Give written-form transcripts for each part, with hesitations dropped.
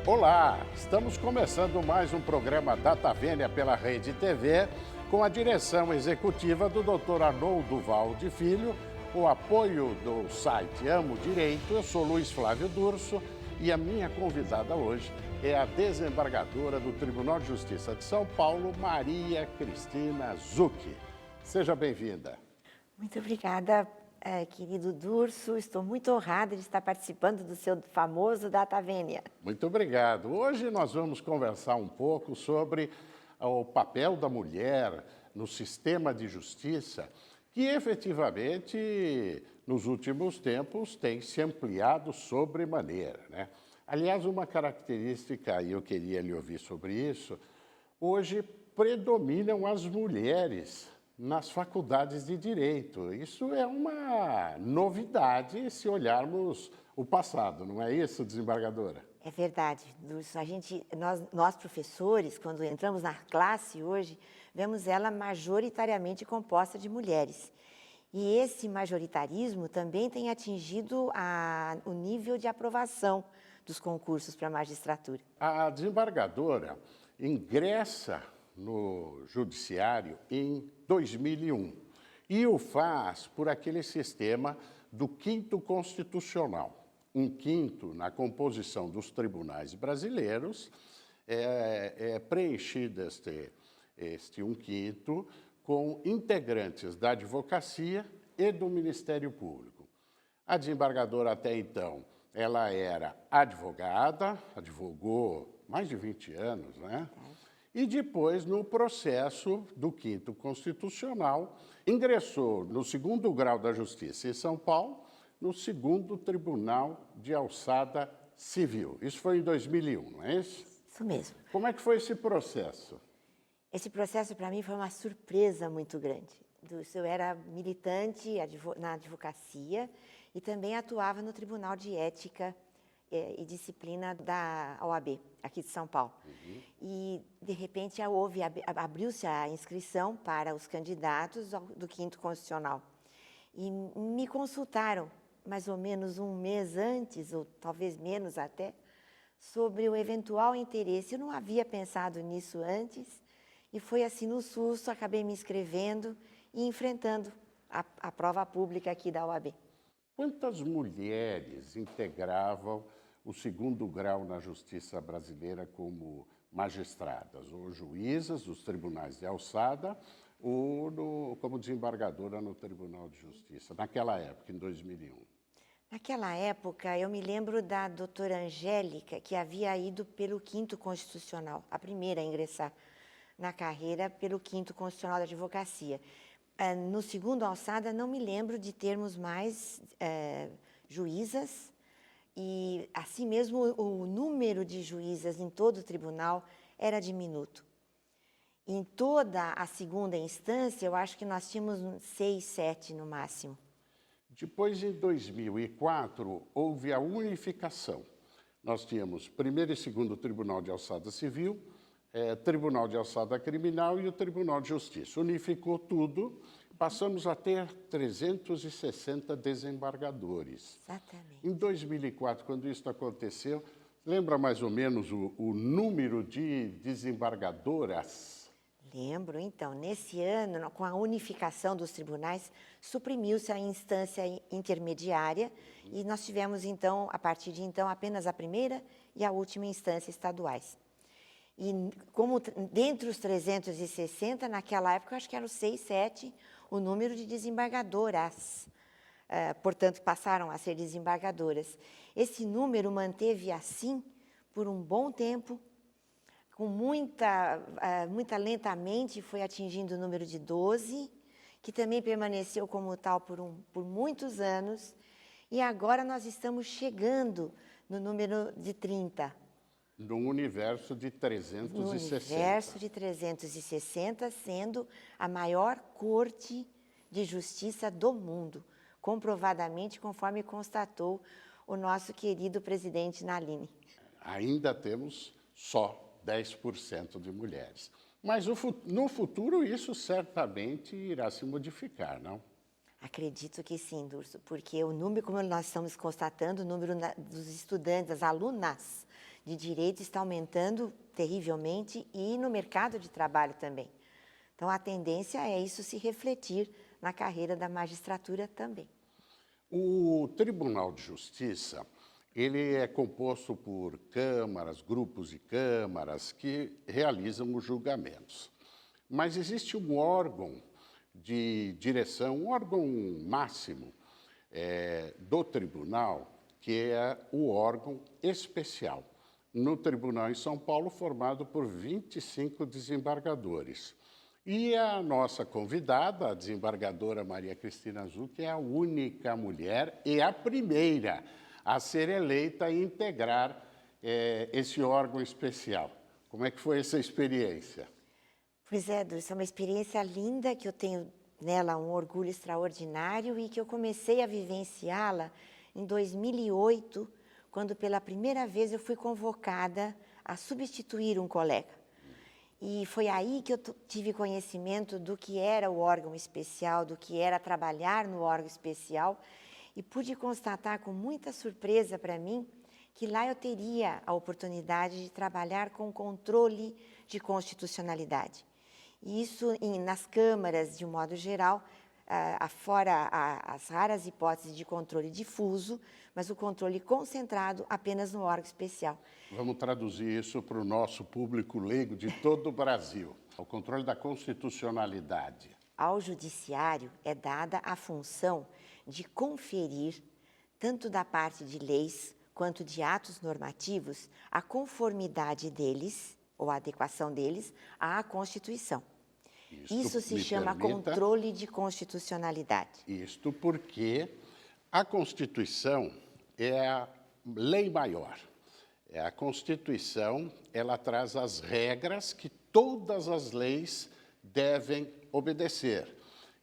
Olá, estamos começando mais um programa Data Vênia pela Rede TV, com a direção executiva do Dr. Arnoldo Valde Filho, o apoio do site Amo Direito. Eu sou Luiz Flávio Durso e a minha convidada hoje é a desembargadora do Tribunal de Justiça de São Paulo, Maria Cristina Zucchi. Seja bem-vinda. Muito obrigada, querido Durso. Estou muito honrada de estar participando do seu famoso Data Vênia. Muito obrigado. Hoje nós vamos conversar um pouco sobre o papel da mulher no sistema de justiça, que efetivamente, nos últimos tempos, tem se ampliado sobremaneira, né? Aliás, uma característica, e eu queria lhe ouvir sobre isso, hoje predominam as mulheres nas faculdades de Direito. Isso é uma novidade se olharmos o passado, não é isso, desembargadora? É verdade, Durso. Nós professores, quando entramos na classe hoje, vemos ela majoritariamente composta de mulheres. E esse majoritarismo também tem atingido o nível de aprovação dos concursos para a magistratura. A desembargadora ingressa no judiciário em 2001 e o faz por aquele sistema do quinto constitucional. Um quinto na composição dos tribunais brasileiros, preenchido este um quinto com integrantes da advocacia e do Ministério Público. A desembargadora até então, ela era advogada, advogou mais de 20 anos, né? E depois, no processo do quinto constitucional, ingressou no segundo grau da Justiça em São Paulo, no segundo Tribunal de Alçada Civil. Isso foi em 2001, não é isso? Isso mesmo. Como é que foi esse processo? Esse processo, para mim, foi uma surpresa muito grande. Eu era militante na advocacia e também atuava no Tribunal de Ética e Disciplina da OAB, aqui de São Paulo. E, de repente, abriu-se a inscrição para os candidatos do quinto constitucional. E me consultaram, mais ou menos um mês antes, ou talvez menos até, sobre o eventual interesse. Eu não havia pensado nisso antes, e foi assim no susto, acabei me inscrevendo e enfrentando a prova pública aqui da OAB. Quantas mulheres integravam o segundo grau na justiça brasileira como magistradas, ou juízas dos tribunais de alçada, ou como desembargadora no Tribunal de Justiça, naquela época, em 2001? Naquela época, eu me lembro da doutora Angélica, que havia ido pelo quinto constitucional, a primeira a ingressar na carreira pelo quinto constitucional da advocacia. No segundo alçada, não me lembro de termos mais juízas, e assim mesmo o número de juízas em todo o tribunal era diminuto. Em toda a segunda instância, eu acho que nós tínhamos 6, 7 no máximo. Depois, em 2004, houve a unificação. Nós tínhamos primeiro e segundo Tribunal de Alçada Civil, Tribunal de Alçada Criminal e o Tribunal de Justiça. Unificou tudo, passamos a ter 360 desembargadores. Exatamente. Em 2004, quando isso aconteceu, lembra mais ou menos o número de desembargadoras? Lembro, então, nesse ano, com a unificação dos tribunais, suprimiu-se a instância intermediária e nós tivemos, então, a partir de então, apenas a primeira e a última instância estaduais. E como dentre os 360, naquela época, eu acho que eram 6, 7 o número de desembargadoras, portanto, passaram a ser desembargadoras. Esse número manteve assim por um bom tempo, com muito lentamente foi atingindo o número de 12, que também permaneceu como tal por muitos anos, e agora nós estamos chegando no número de 30. No universo de 360. No universo de 360, sendo a maior corte de justiça do mundo, comprovadamente, conforme constatou o nosso querido presidente Nalini. Ainda temos só 10% de mulheres. Mas no futuro isso certamente irá se modificar, não? Acredito que sim, Durso, porque o número, como nós estamos constatando, o número dos estudantes, das alunas de direito está aumentando terrivelmente e no mercado de trabalho também. Então, a tendência é isso se refletir na carreira da magistratura também. O Tribunal de Justiça, ele é composto por câmaras, grupos de câmaras que realizam os julgamentos. Mas existe um órgão de direção, um órgão máximo do tribunal, que é o órgão especial. No tribunal em São Paulo, formado por 25 desembargadores. E a nossa convidada, a desembargadora Maria Cristina Zucchi, é a única mulher e a primeira a ser eleita e integrar esse órgão especial. Como é que foi essa experiência? Pois é, Dulce, é uma experiência linda que eu tenho nela um orgulho extraordinário e que eu comecei a vivenciá-la em 2008, quando pela primeira vez eu fui convocada a substituir um colega. E foi aí que eu tive conhecimento do que era o órgão especial, do que era trabalhar no órgão especial, e pude constatar com muita surpresa para mim que lá eu teria a oportunidade de trabalhar com controle de constitucionalidade. E isso nas câmaras, de um modo geral, fora as raras hipóteses de controle difuso, mas o controle concentrado apenas no órgão especial. Vamos traduzir isso para o nosso público leigo de todo o Brasil. O controle da constitucionalidade. Ao judiciário é dada a função de conferir, tanto da parte de leis quanto de atos normativos, a conformidade deles, ou a adequação deles, à Constituição. Isso se chama controle de constitucionalidade. Isto porque a Constituição é a lei maior. A Constituição, ela traz as regras que todas as leis devem obedecer.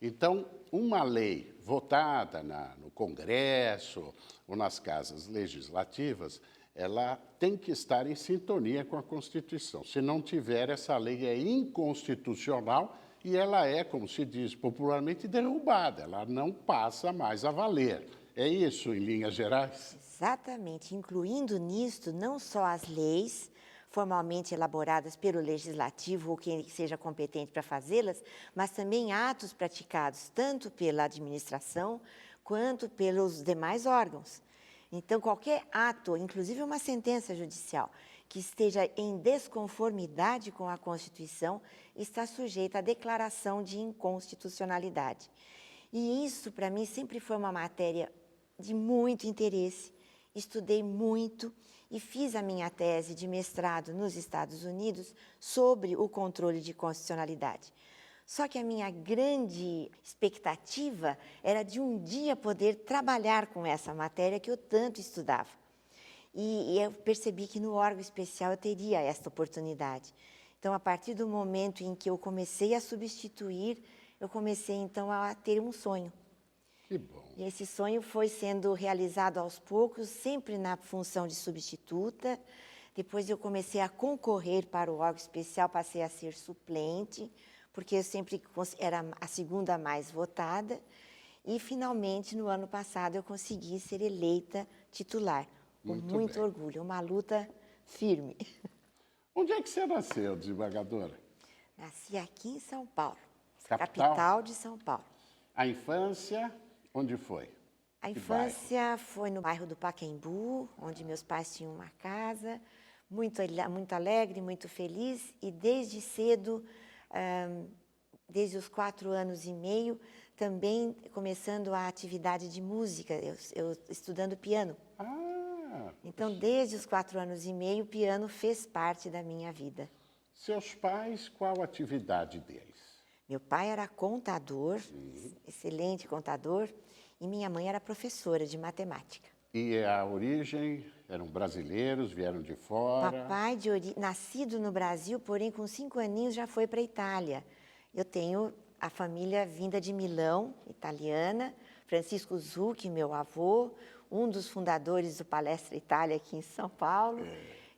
Então, uma lei votada no Congresso ou nas casas legislativas, ela tem que estar em sintonia com a Constituição. Se não tiver, essa lei é inconstitucional e ela é, como se diz popularmente, derrubada. Ela não passa mais a valer. É isso, em linhas gerais? Exatamente, incluindo nisto não só as leis formalmente elaboradas pelo legislativo ou quem seja competente para fazê-las, mas também atos praticados tanto pela administração quanto pelos demais órgãos. Então, qualquer ato, inclusive uma sentença judicial, que esteja em desconformidade com a Constituição, está sujeita à declaração de inconstitucionalidade. E isso, para mim, sempre foi uma matéria de muito interesse. Estudei muito e fiz a minha tese de mestrado nos Estados Unidos sobre o controle de constitucionalidade. Só que a minha grande expectativa era de um dia poder trabalhar com essa matéria que eu tanto estudava. E eu percebi que no órgão especial eu teria esta oportunidade. Então, a partir do momento em que eu comecei a substituir, eu comecei então a ter um sonho. Que bom. E esse sonho foi sendo realizado aos poucos, sempre na função de substituta. Depois eu comecei a concorrer para o órgão especial, passei a ser suplente, porque eu sempre era a segunda mais votada. E, finalmente, no ano passado, eu consegui ser eleita titular, com muito orgulho, uma luta firme. Onde é que você nasceu, desembargadora? Nasci aqui em São Paulo, Capital? capital de São Paulo. A infância, onde foi? A infância foi no bairro do Pacaembu, onde meus pais tinham uma casa, muito alegre, muito feliz, e desde cedo, desde os 4 anos e meio, também começando a atividade de música, eu estudando piano. Então, desde os 4 anos e meio, o piano fez parte da minha vida. Seus pais, qual a atividade deles? Meu pai era contador, excelente contador, e minha mãe era professora de matemática. E a origem, eram brasileiros, vieram de fora? Papai, nascido no Brasil, porém com 5 aninhos já foi para a Itália. Eu tenho a família vinda de Milão, italiana, Francisco Zucchi, meu avô, um dos fundadores do Palestra Itália aqui em São Paulo,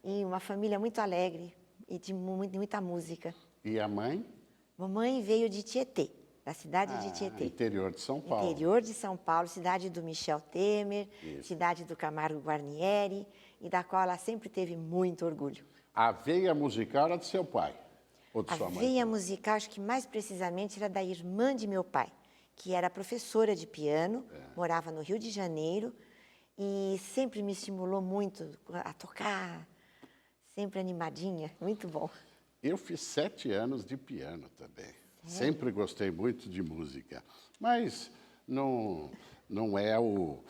e uma família muito alegre e de muita música. E a mãe? Mamãe veio de Tietê. da cidade de Tietê. Interior de São Paulo. Interior de São Paulo, cidade do Michel Temer, Isso. cidade do Camargo Guarnieri, e da qual ela sempre teve muito orgulho. A veia musical era de seu pai ou de A sua mãe? veia musical, acho que mais precisamente, era da irmã de meu pai, que era professora de piano, morava no Rio de Janeiro e sempre me estimulou muito a tocar, sempre animadinha, muito bom. Eu fiz 7 anos de piano também. Sempre gostei muito de música, mas não é o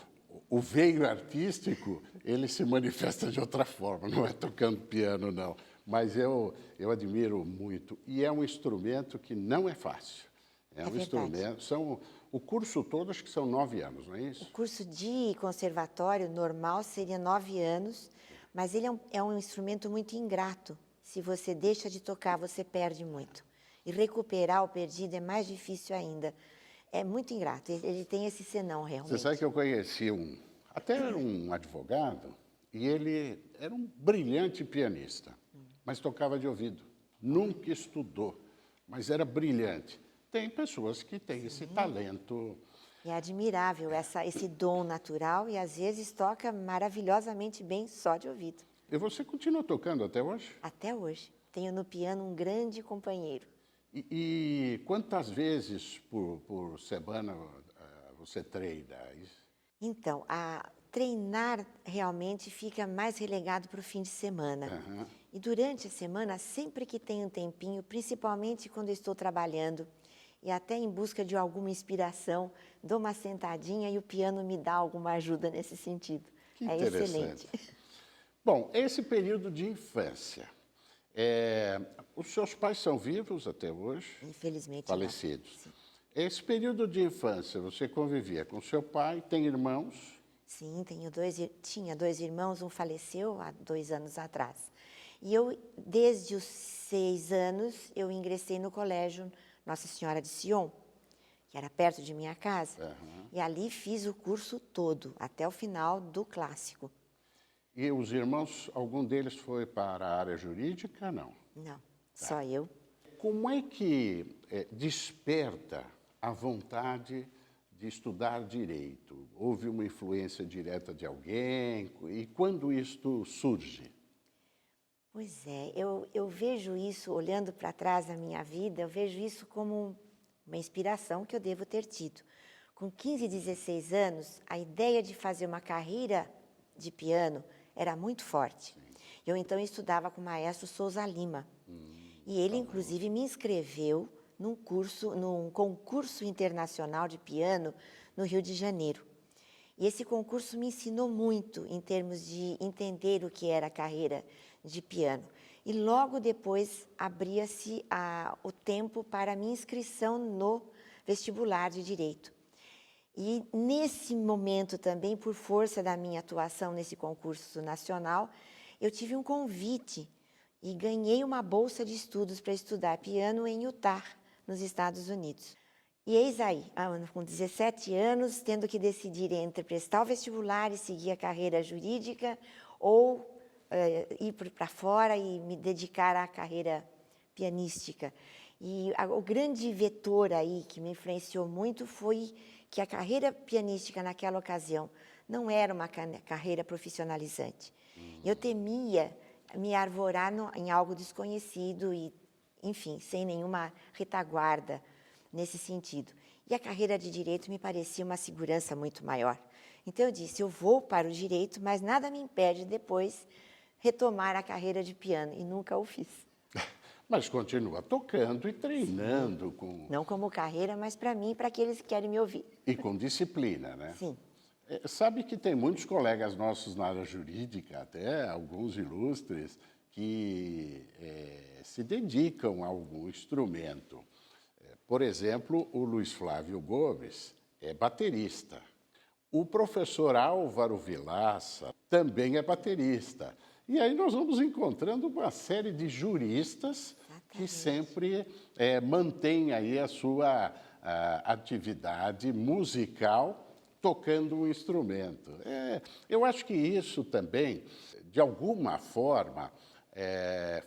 veio artístico, ele se manifesta de outra forma, não é tocando piano, não. Mas eu admiro muito. E é um instrumento que não é fácil. É um verdade. instrumento. O curso todo, acho que são 9 anos, não é isso? O curso de conservatório normal seria 9 anos, mas ele é um instrumento muito ingrato. Se você deixa de tocar, você perde muito. E recuperar o perdido é mais difícil ainda. É muito ingrato, ele tem esse senão realmente. Você sabe que eu conheci até era um advogado, e ele era um brilhante pianista, mas tocava de ouvido. Nunca estudou, mas era brilhante. Tem pessoas que têm esse talento. É admirável esse dom natural e às vezes toca maravilhosamente bem só de ouvido. E você continua tocando até hoje? Até hoje. Tenho no piano um grande companheiro. E quantas vezes por semana você treina? Então, treinar realmente fica mais relegado para o fim de semana. E durante a semana, sempre que tenho um tempinho, principalmente quando eu estou trabalhando e até em busca de alguma inspiração, dou uma sentadinha e o piano me dá alguma ajuda nesse sentido. Que é interessante. excelente. Bom, esse período de infância, os seus pais são vivos até hoje? Infelizmente falecidos. não. Esse período de infância, você convivia com seu pai, tem irmãos? Sim, tinha 2 irmãos, um faleceu há 2 anos atrás. E eu, desde os 6 anos, eu ingressei no colégio Nossa Senhora de Sion, que era perto de minha casa. E ali fiz o curso todo, até o final do clássico. E os irmãos, algum deles foi para a área jurídica? Não. Não, só eu. Como é que desperta a vontade de estudar direito? Houve uma influência direta de alguém? E quando isto surge? Pois é, eu vejo isso, olhando para trás da minha vida, eu vejo isso como uma inspiração que eu devo ter tido. Com 15, 16 anos, a ideia de fazer uma carreira de piano era muito forte. Eu, então, estudava com o maestro Souza Lima. E ele, inclusive, me inscreveu num concurso internacional de piano no Rio de Janeiro. E esse concurso me ensinou muito em termos de entender o que era a carreira de piano. E logo depois abria-se o tempo para a minha inscrição no vestibular de Direito. E nesse momento também, por força da minha atuação nesse concurso nacional, eu tive um convite e ganhei uma bolsa de estudos para estudar piano em Utah, nos Estados Unidos. E eis aí, com 17 anos, tendo que decidir entre prestar o vestibular e seguir a carreira jurídica ou ir para fora e me dedicar à carreira pianística. E o grande vetor aí que me influenciou muito foi que a carreira pianística naquela ocasião não era uma carreira profissionalizante. Eu temia me arvorar em algo desconhecido e, enfim, sem nenhuma retaguarda nesse sentido. E a carreira de direito me parecia uma segurança muito maior. Então eu disse, eu vou para o direito, mas nada me impede depois retomar a carreira de piano, e nunca o fiz. Mas continua tocando e treinando com... Não como carreira, mas para mim e para aqueles que querem me ouvir. E com disciplina, né? Sim. Sabe que tem muitos colegas nossos na área jurídica, até alguns ilustres, que se dedicam a algum instrumento. Por exemplo, o Luiz Flávio Gomes é baterista. O professor Álvaro Vilaça também é baterista. E aí nós vamos encontrando uma série de juristas que sempre mantêm aí a sua atividade musical tocando um instrumento. Eu acho que isso também, de alguma forma,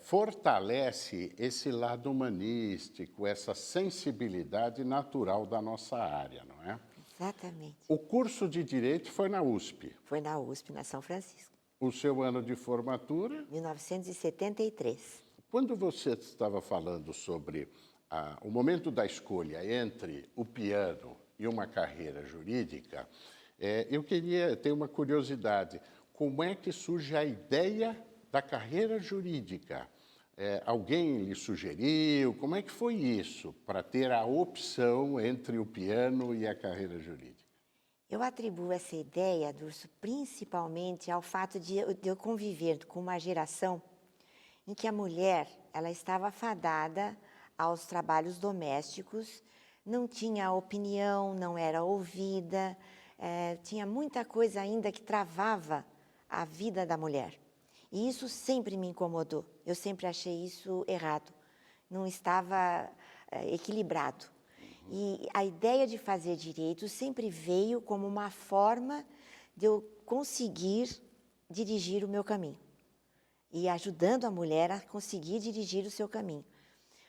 fortalece esse lado humanístico, essa sensibilidade natural da nossa área, não é? Exatamente. O curso de Direito foi na USP. Foi na USP, na São Francisco, O seu ano de formatura? 1973. Quando você estava falando sobre o momento da escolha entre o piano e uma carreira jurídica, eu queria ter uma curiosidade. Como é que surge a ideia da carreira jurídica? Alguém lhe sugeriu? Como é que foi isso, para ter a opção entre o piano e a carreira jurídica? Eu atribuo essa ideia, Durso, principalmente ao fato de eu conviver com uma geração em que a mulher ela estava fadada aos trabalhos domésticos, não tinha opinião, não era ouvida, tinha muita coisa ainda que travava a vida da mulher. E isso sempre me incomodou, eu sempre achei isso errado, não estava equilibrado. E a ideia de fazer direito sempre veio como uma forma de eu conseguir dirigir o meu caminho e ajudando a mulher a conseguir dirigir o seu caminho.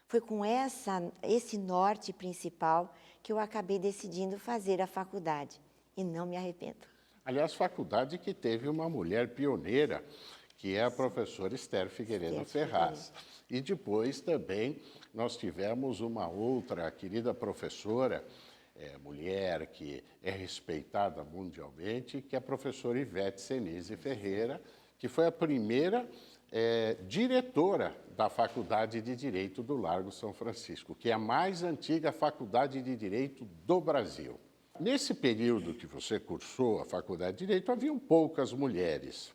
Foi com esse norte principal que eu acabei decidindo fazer a faculdade e não me arrependo. Aliás, faculdade que teve uma mulher pioneira, que é a professora Esther Figueiredo Ferraz. E depois também nós tivemos uma outra querida professora, mulher que é respeitada mundialmente, que é a professora Ivete Senise Ferreira, que foi a primeira diretora da Faculdade de Direito do Largo São Francisco, que é a mais antiga faculdade de Direito do Brasil. Nesse período que você cursou a Faculdade de Direito, haviam poucas mulheres.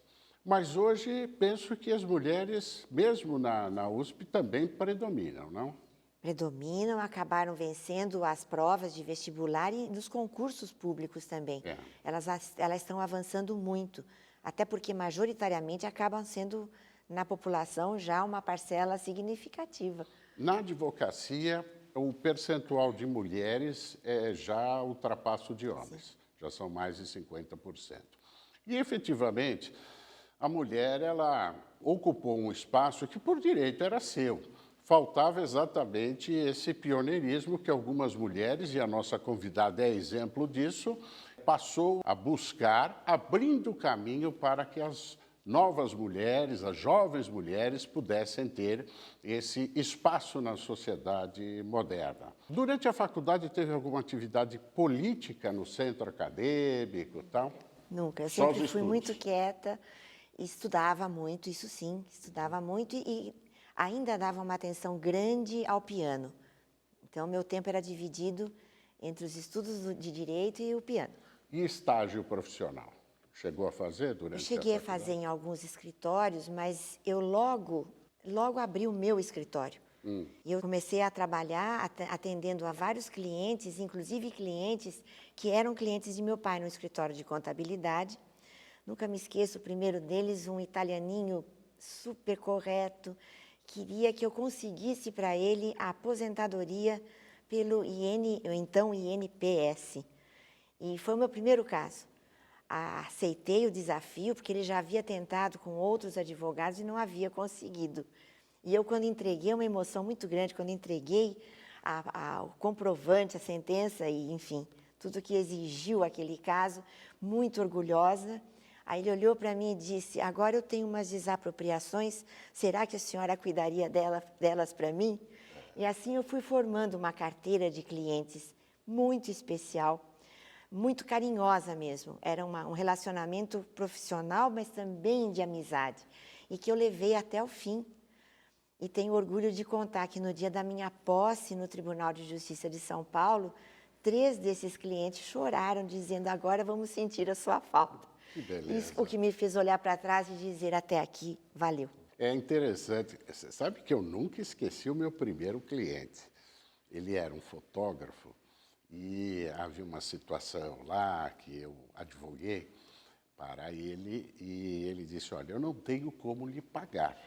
Mas hoje penso que as mulheres, mesmo na USP, também predominam, não? Predominam, acabaram vencendo as provas de vestibular e nos concursos públicos também. Elas estão avançando muito, até porque majoritariamente acabam sendo, na população, já uma parcela significativa. Na advocacia, o percentual de mulheres já ultrapassa o de homens, sim, já são mais de 50%. E, efetivamente, a mulher ela ocupou um espaço que, por direito, era seu. Faltava exatamente esse pioneirismo que algumas mulheres, e a nossa convidada é exemplo disso, passou a buscar, abrindo caminho para que as novas mulheres, as jovens mulheres, pudessem ter esse espaço na sociedade moderna. Durante a faculdade, teve alguma atividade política no centro acadêmico e tal? Nunca, eu sempre fui muito quieta, estudava muito, isso sim, estudava muito e ainda dava uma atenção grande ao piano. Então, meu tempo era dividido entre os estudos de direito e o piano. E estágio profissional? Chegou a fazer durante a faculdade? Eu cheguei a fazer em alguns escritórios, mas eu logo abri o meu escritório. E eu comecei a trabalhar atendendo a vários clientes, inclusive clientes que eram clientes de meu pai no escritório de contabilidade. Nunca me esqueço, o primeiro deles, um italianinho super correto, queria que eu conseguisse para ele a aposentadoria pelo então INPS. E foi o meu primeiro caso. Aceitei o desafio, porque ele já havia tentado com outros advogados e não havia conseguido. E eu, quando entreguei, uma emoção muito grande, quando entreguei o comprovante, a sentença e, enfim, tudo que exigiu aquele caso, muito orgulhosa. Aí ele olhou para mim e disse, agora eu tenho umas desapropriações, será que a senhora cuidaria delas para mim? E assim eu fui formando uma carteira de clientes muito especial, muito carinhosa mesmo. Era um relacionamento profissional, mas também de amizade, e que eu levei até o fim. E tenho orgulho de contar que no dia da minha posse no Tribunal de Justiça de São Paulo, 3 desses clientes choraram, dizendo, agora vamos sentir a sua falta. Que beleza. Isso, o que me fez olhar para trás e dizer, até aqui, valeu. É interessante. Você sabe que eu nunca esqueci o meu primeiro cliente. Ele era um fotógrafo e havia uma situação lá que eu advoguei para ele e ele disse, olha, eu não tenho como lhe pagar,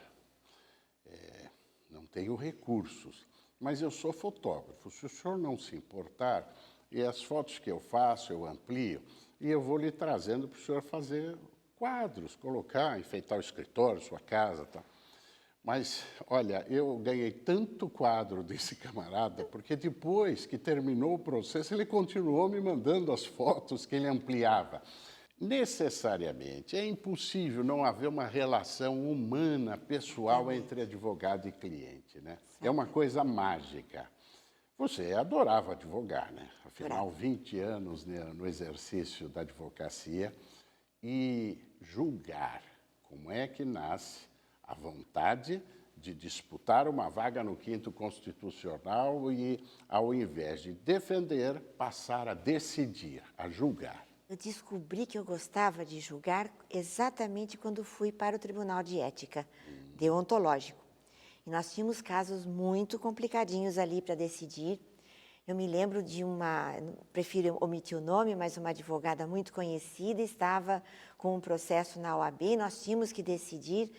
não tenho recursos, mas eu sou fotógrafo. Se o senhor não se importar, e as fotos que eu faço, eu amplio, e eu vou lhe trazendo para o senhor fazer quadros, colocar, enfeitar o escritório, sua casa, tal. Mas, olha, eu ganhei tanto quadro desse camarada, porque depois que terminou o processo, ele continuou me mandando as fotos que ele ampliava. Necessariamente, é impossível não haver uma relação humana, pessoal, entre advogado e cliente, né? É uma coisa mágica. Você adorava advogar, né? Afinal, 20 anos, né, no exercício da advocacia. E julgar, como é que nasce a vontade de disputar uma vaga no 5º Constitucional e, ao invés de defender, passar a decidir, a julgar? Eu descobri que eu gostava de julgar exatamente quando fui para o Tribunal de Ética deontológico. E nós tínhamos casos muito complicadinhos ali para decidir. Eu me lembro de prefiro omitir o nome, mas uma advogada muito conhecida estava com um processo na OAB, nós tínhamos que decidir.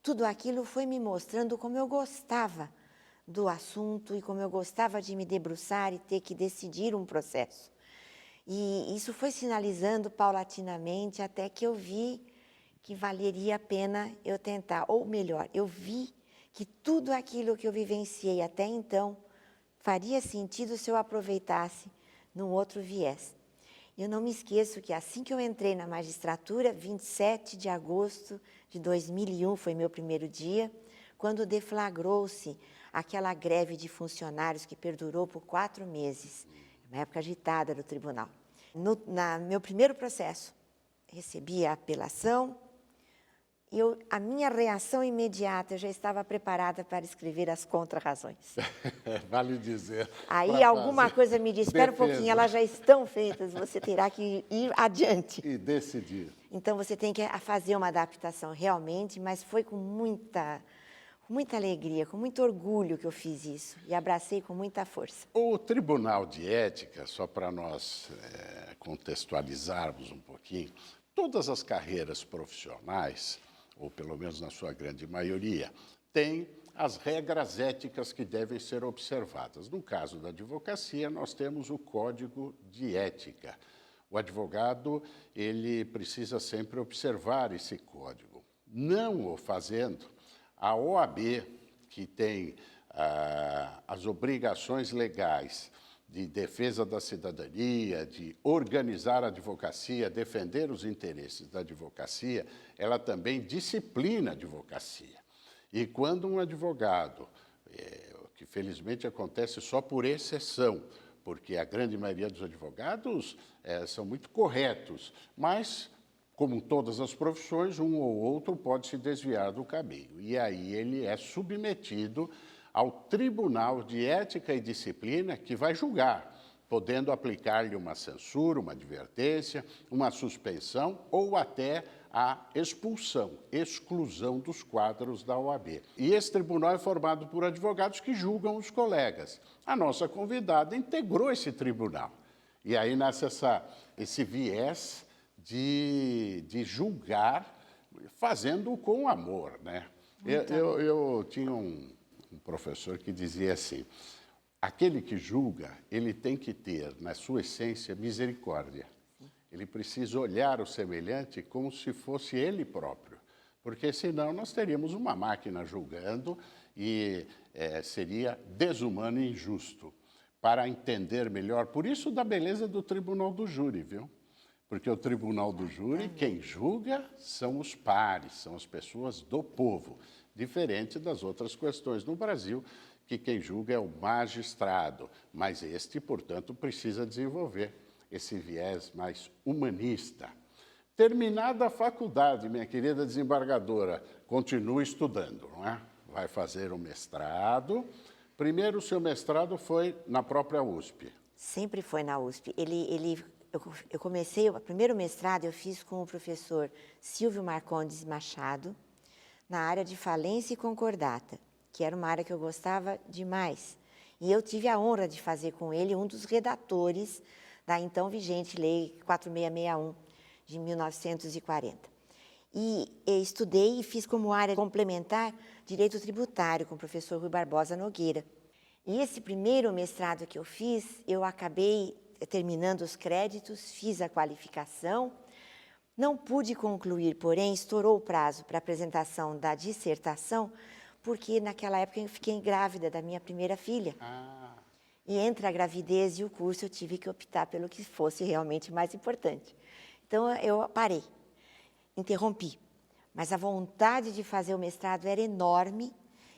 Tudo aquilo foi me mostrando como eu gostava do assunto e como eu gostava de me debruçar e ter que decidir um processo. E isso foi sinalizando paulatinamente até que eu vi que valeria a pena eu tentar. Ou melhor, eu vi que tudo aquilo que eu vivenciei até então faria sentido se eu aproveitasse num outro viés. Eu não me esqueço que assim que eu entrei na magistratura, 27 de agosto de 2001 foi meu primeiro dia, quando deflagrou-se aquela greve de funcionários que perdurou por 4 meses, uma época agitada do tribunal. No meu primeiro processo, recebi a apelação, e a minha reação imediata, eu já estava preparada para escrever as contra-razões. Vale dizer. Aí alguma coisa me disse, espera um pouquinho, elas já estão feitas, você terá que ir adiante. E decidir. Então, você tem que fazer uma adaptação realmente, mas foi com muita alegria, com muito orgulho que eu fiz isso e abracei com muita força. O Tribunal de Ética, só para nós contextualizarmos um pouquinho, todas as carreiras profissionais, ou pelo menos na sua grande maioria, têm as regras éticas que devem ser observadas. No caso da advocacia, nós temos o Código de Ética. O advogado, ele precisa sempre observar esse código. Não o fazendo, a OAB, que tem as obrigações legais de defesa da cidadania, de organizar a advocacia, defender os interesses da advocacia, ela também disciplina a advocacia. E quando um advogado, o que felizmente acontece só por exceção, porque a grande maioria dos advogados são muito corretos, mas, como todas as profissões, um ou outro pode se desviar do caminho. E aí ele é submetido ao Tribunal de Ética e Disciplina, que vai julgar, podendo aplicar-lhe uma censura, uma advertência, uma suspensão ou até a expulsão, exclusão dos quadros da OAB. E esse tribunal é formado por advogados que julgam os colegas. A nossa convidada integrou esse tribunal. E aí nasce esse viés de julgar, fazendo com amor, né? Eu tinha um professor que dizia assim, aquele que julga, ele tem que ter, na sua essência, misericórdia. Ele precisa olhar o semelhante como se fosse ele próprio, porque senão nós teríamos uma máquina julgando e seria desumano e injusto. Para entender melhor, por isso da beleza do Tribunal do Júri, viu? Porque o Tribunal do Júri, quem julga são os pares, são as pessoas do povo, diferente das outras questões no Brasil, que quem julga é o magistrado, mas este, portanto, precisa desenvolver esse viés mais humanista. Terminada a faculdade, minha querida desembargadora, continue estudando, não é? Vai fazer o mestrado. Primeiro, o seu mestrado foi na própria USP. Sempre foi na USP. Eu comecei, o primeiro mestrado eu fiz com o professor Silvio Marcondes Machado, na área de falência e concordata, que era uma área que eu gostava demais. E eu tive a honra de fazer com ele um dos redatores da então vigente Lei 4661, de 1940. E estudei e fiz como área complementar Direito Tributário com o professor Rui Barbosa Nogueira. E esse primeiro mestrado que eu fiz, eu acabei terminando os créditos, fiz a qualificação. Não pude concluir, porém, estourou o prazo para apresentação da dissertação porque naquela época eu fiquei grávida da minha primeira filha. Ah, E entre a gravidez e o curso eu tive que optar pelo que fosse realmente mais importante. Então eu parei, interrompi. Mas a vontade de fazer o mestrado era enorme.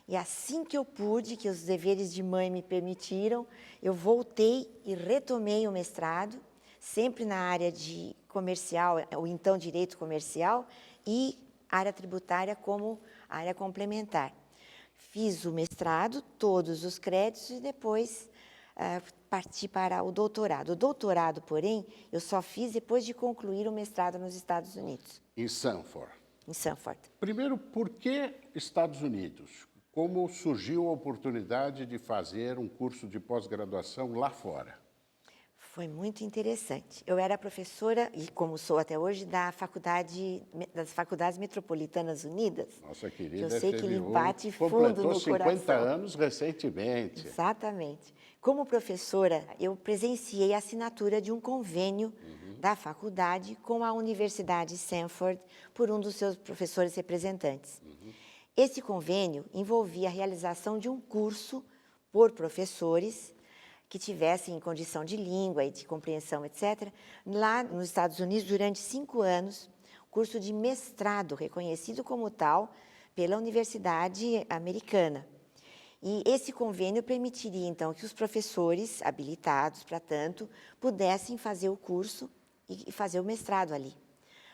E assim que eu pude, que os deveres de mãe me permitiram, eu voltei e retomei o mestrado, sempre na área de comercial, ou então direito comercial, e área tributária como área complementar. Fiz o mestrado, todos os créditos, e depois parti para o doutorado. O doutorado, porém, eu só fiz depois de concluir o mestrado nos Estados Unidos, em Sanford. em Sanford. Primeiro, por que Estados Unidos? Como surgiu a oportunidade de fazer um curso de pós-graduação lá fora? Foi muito interessante. Eu era professora, e como sou até hoje, das Faculdades Metropolitanas Unidas. Nossa Que eu querida sei que ele FMU bate fundo completou no 50 coração. anos recentemente. Exatamente. Como professora, eu presenciei a assinatura de um convênio da faculdade com a Universidade Sanford por um dos seus professores representantes. Esse convênio envolvia a realização de um curso por professores que tivessem condição de língua e de compreensão, etc., lá nos Estados Unidos durante 5 anos, curso de mestrado reconhecido como tal pela Universidade Americana. E esse convênio permitiria, então, que os professores habilitados para tanto pudessem fazer o curso e fazer o mestrado ali.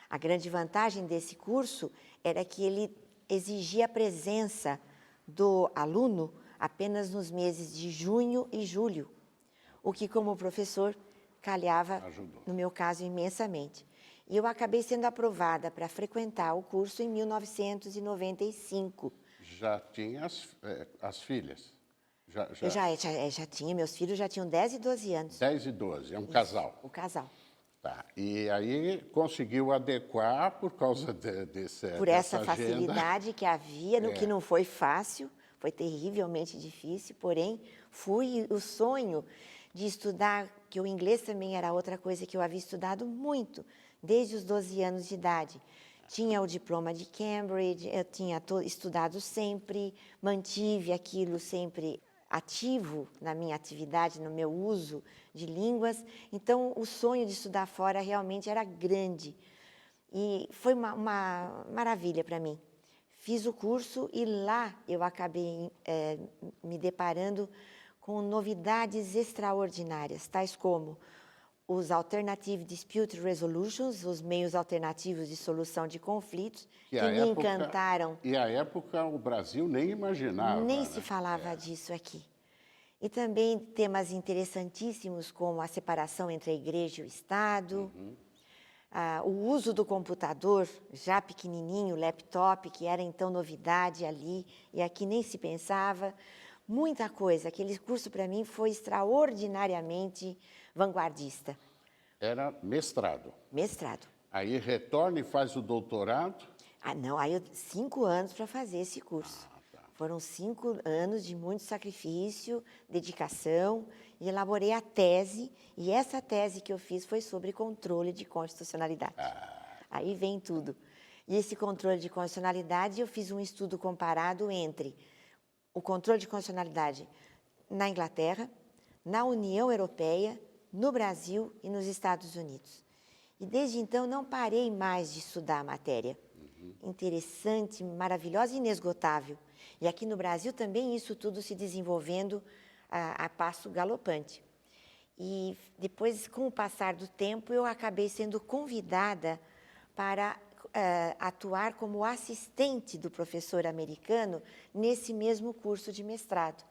A grande vantagem desse curso era que ele exigia a presença do aluno apenas nos meses de junho e julho, o que, como professor, calhava, Ajudou. no meu caso, imensamente. E eu acabei sendo aprovada para frequentar o curso em 1995. Já tinha as filhas? Eu já tinha, meus filhos já tinham 10 e 12 anos. 10 e 12, é um Isso, casal. o casal. Tá. E aí conseguiu adequar por causa Por dessa essa agenda. facilidade que havia, no que não foi fácil, foi terrivelmente difícil, porém, fui o sonho de estudar, que o inglês também era outra coisa que eu havia estudado muito, desde os 12 anos de idade. Tinha o diploma de Cambridge, eu tinha estudado sempre, mantive aquilo sempre ativo na minha atividade, no meu uso de línguas. Então, o sonho de estudar fora realmente era grande. E foi uma maravilha para mim. Fiz o curso e lá eu acabei me deparando com novidades extraordinárias, tais como os Alternative Dispute Resolutions, os meios alternativos de solução de conflitos, que me encantaram. E à época o Brasil nem imaginava. Nem né? se falava disso aqui. E também temas interessantíssimos como a separação entre a igreja e o Estado, o uso do computador, já pequenininho, laptop, que era então novidade ali, e aqui nem se pensava. Muita coisa. Aquele curso, para mim, foi extraordinariamente vanguardista. Era mestrado. Mestrado. Aí retorna e faz o doutorado. Ah, não, aí 5 anos para fazer esse curso. Foram 5 anos de muito sacrifício, dedicação, e elaborei a tese, e essa tese que eu fiz foi sobre controle de constitucionalidade. Aí vem tudo. E esse controle de constitucionalidade, eu fiz um estudo comparado entre o controle de constitucionalidade na Inglaterra, na União Europeia, no Brasil e nos Estados Unidos. E desde então não parei mais de estudar a matéria. Interessante, maravilhosa e inesgotável. E aqui no Brasil também isso tudo se desenvolvendo a passo galopante. E depois, com o passar do tempo, eu acabei sendo convidada para atuar como assistente do professor americano nesse mesmo curso de mestrado.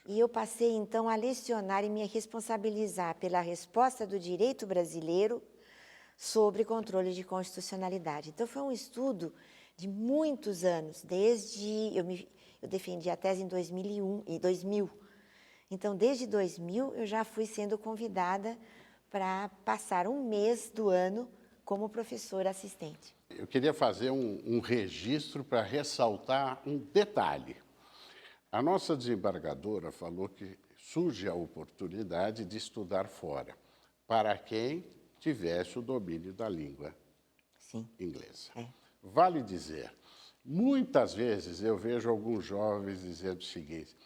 E eu passei, então, a lecionar e me responsabilizar pela resposta do direito brasileiro sobre controle de constitucionalidade. Então, foi um estudo de muitos anos, desde... Eu defendi a tese em 2000. Então, desde 2000, eu já fui sendo convidada para passar um mês do ano como professora assistente. Eu queria fazer um registro para ressaltar um detalhe. A nossa desembargadora falou que surge a oportunidade de estudar fora, para quem tivesse o domínio da língua inglesa. Vale dizer Muitas vezes eu vejo alguns jovens dizendo o seguinte: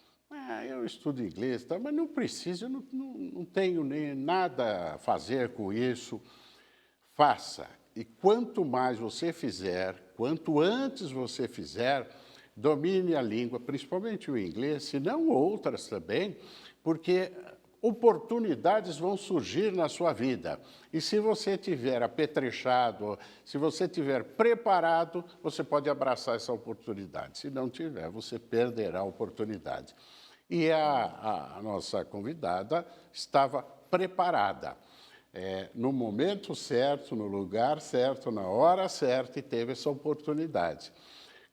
eu estudo inglês, tá, mas não preciso, eu não tenho nem nada a fazer com isso. Faça. E quanto mais você fizer, quanto antes você fizer, domine a língua, principalmente o inglês, se não outras também, porque oportunidades vão surgir na sua vida. E se você tiver apetrechado, se você tiver preparado, você pode abraçar essa oportunidade. Se não tiver, você perderá a oportunidade. E a nossa convidada estava preparada. No momento certo, no lugar certo, na hora certa, e teve essa oportunidade.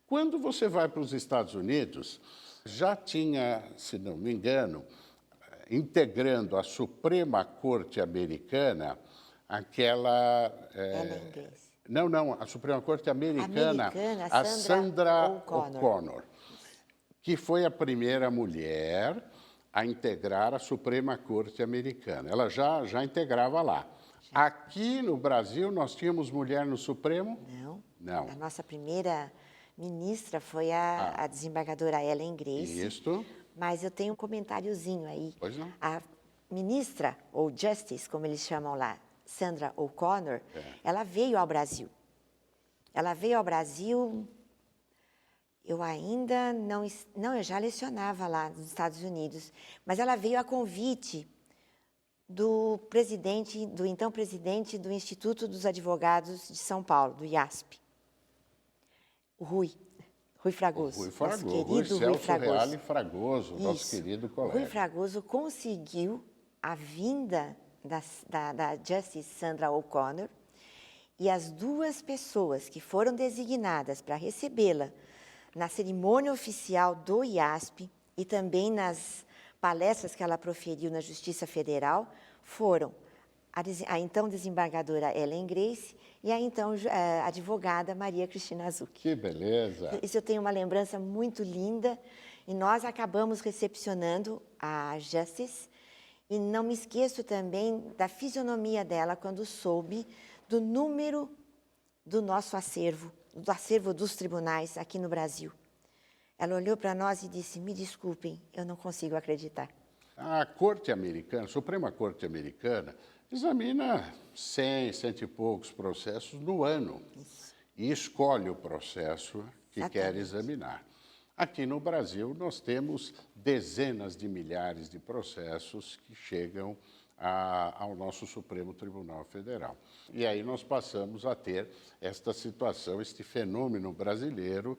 Quando você vai para os Estados Unidos, já tinha, se não me engano, integrando a Suprema Corte Americana, aquela... Ellen Grace. Não, a Suprema Corte Americana, a Sandra Sandra O'Connor, que foi a primeira mulher a integrar a Suprema Corte Americana. Ela já integrava lá. Aqui no Brasil, nós tínhamos mulher no Supremo? Não. A nossa primeira ministra foi a desembargadora Ellen Grace. Isso. Mas eu tenho um comentáriozinho aí. Pois não. A ministra, ou Justice, como eles chamam lá, Sandra O'Connor, ela veio ao Brasil. Ela veio ao Brasil... Eu ainda não, eu já lecionava lá nos Estados Unidos, mas ela veio a convite do então presidente do Instituto dos Advogados de São Paulo, do IASP, o Rui Fragoso. Rui Fragoso, Rui Celso Reale Fragoso, nosso querido colega. Rui Fragoso conseguiu a vinda da Justice Sandra O'Connor, e as duas pessoas que foram designadas para recebê-la na cerimônia oficial do IASP e também nas palestras que ela proferiu na Justiça Federal foram a então desembargadora Ellen Grace e a então advogada Maria Cristina Zucchi. Que beleza! Isso eu tenho uma lembrança muito linda e nós acabamos recepcionando a Justice e não me esqueço também da fisionomia dela quando soube do número do nosso acervo, do acervo dos tribunais aqui no Brasil. Ela olhou para nós e disse: me desculpem, eu não consigo acreditar. A Corte Americana, a Suprema Corte Americana, examina 100 e poucos processos no ano. Isso. E escolhe o processo que quer examinar. Aqui no Brasil, nós temos dezenas de milhares de processos que chegam ao nosso Supremo Tribunal Federal. E aí nós passamos a ter esta situação, este fenômeno brasileiro,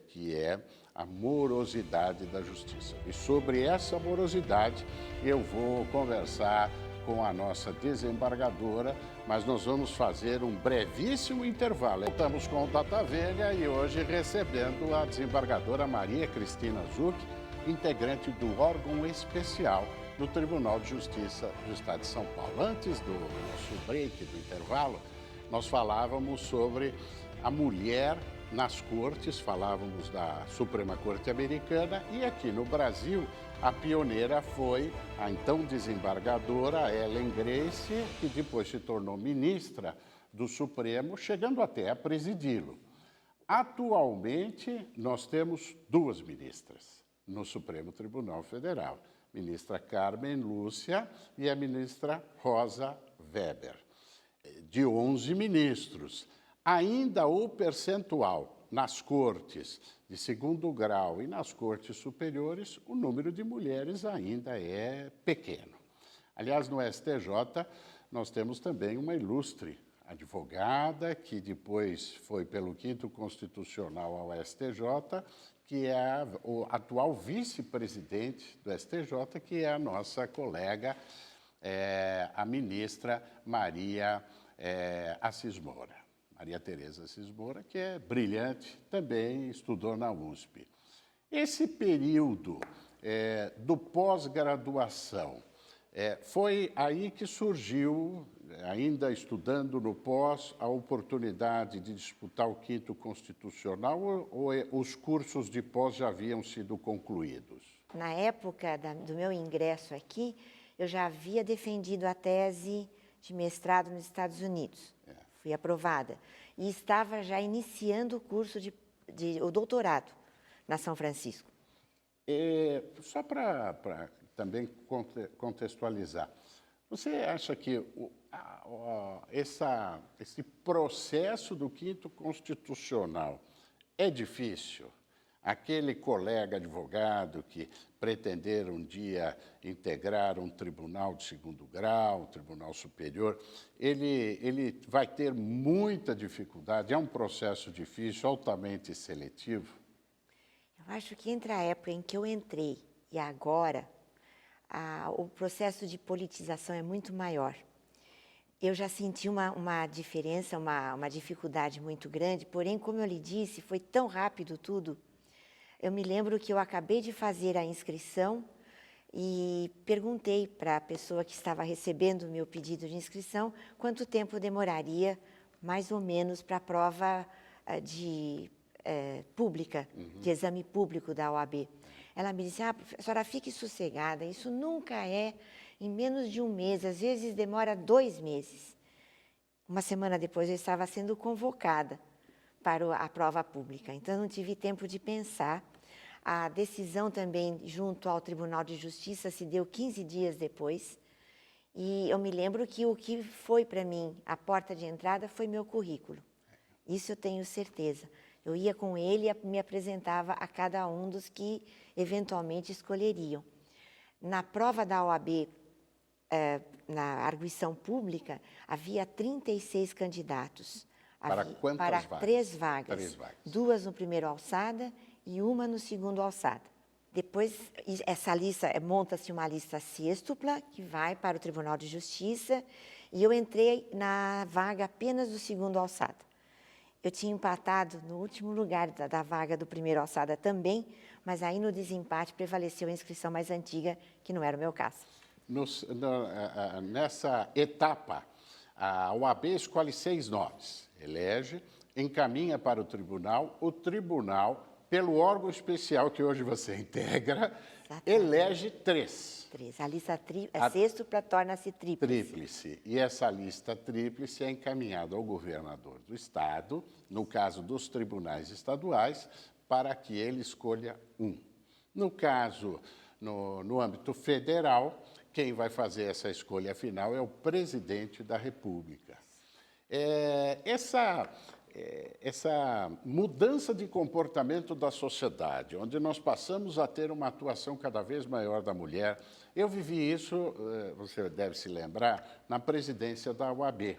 que é a morosidade da justiça. E sobre essa morosidade eu vou conversar com a nossa desembargadora, mas nós vamos fazer um brevíssimo intervalo. Estamos com o Data Velha e hoje recebendo a desembargadora Maria Cristina Zucchi, integrante do órgão especial do Tribunal de Justiça do Estado de São Paulo. Antes do nosso break, do intervalo, nós falávamos sobre a mulher nas cortes, falávamos da Suprema Corte Americana e aqui no Brasil a pioneira foi a então desembargadora Ellen Grace, que depois se tornou ministra do Supremo, chegando até a presidi-lo. Atualmente, nós temos duas ministras no Supremo Tribunal Federal, ministra Carmen Lúcia e a ministra Rosa Weber. De 11 ministros, ainda o percentual nas cortes de segundo grau e nas cortes superiores, o número de mulheres ainda é pequeno. Aliás, no STJ, nós temos também uma ilustre advogada, que depois foi pelo 5º Constitucional ao STJ, que é a atual vice-presidente do STJ, que é a nossa colega, a ministra Maria Assis Moura. Maria Tereza Assis Moura, que é brilhante, também estudou na USP. Esse período do pós-graduação, foi aí que surgiu, ainda estudando no pós, a oportunidade de disputar o 5º Constitucional ou os cursos de pós já haviam sido concluídos? Na época do meu ingresso aqui, eu já havia defendido a tese de mestrado nos Estados Unidos. Fui aprovada. E estava já iniciando o curso o doutorado na São Francisco. Só para também contextualizar, você acha que esse processo do Quinto Constitucional é difícil? Aquele colega advogado que pretender um dia integrar um tribunal de segundo grau, um tribunal superior, ele vai ter muita dificuldade, é um processo difícil, altamente seletivo? Eu acho que entre a época em que eu entrei e agora, o processo de politização é muito maior. Eu já senti uma diferença, uma dificuldade muito grande, porém, como eu lhe disse, foi tão rápido tudo. Eu me lembro que eu acabei de fazer a inscrição e perguntei para a pessoa que estava recebendo o meu pedido de inscrição quanto tempo demoraria, mais ou menos, para a prova pública, de exame público da OAB. Ela me disse, a senhora fique sossegada, isso nunca é em menos de um mês, às vezes demora 2 meses. Uma semana depois eu estava sendo convocada para a prova pública, então não tive tempo de pensar. A decisão também junto ao Tribunal de Justiça se deu 15 dias depois, e eu me lembro que o que foi para mim a porta de entrada foi meu currículo. Isso eu tenho certeza. Eu ia com ele e me apresentava a cada um dos que eventualmente escolheriam. Na prova da OAB, na arguição pública, havia 36 candidatos. Para quantas para vagas? 3 vagas. 3 vagas. 2 no primeiro alçada e 1 no segundo alçada. Depois, essa lista, monta-se uma lista sêxtupla, que vai para o Tribunal de Justiça, e eu entrei na vaga apenas do segundo alçada. Eu tinha empatado no último lugar da vaga do primeiro alçada também, mas aí no desempate prevaleceu a inscrição mais antiga, que não era o meu caso. Nessa etapa, a OAB escolhe 6 nomes, elege, encaminha para o tribunal, pelo órgão especial que hoje você integra, elege 3. A lista sêxtupla torna-se Tríplice. E essa lista tríplice é encaminhada ao governador do estado, no caso dos tribunais estaduais, para que ele escolha um. No caso, no âmbito federal, quem vai fazer essa escolha final é o presidente da República. Essa mudança de comportamento da sociedade, onde nós passamos a ter uma atuação cada vez maior da mulher, eu vivi isso, você deve se lembrar, na presidência da OAB.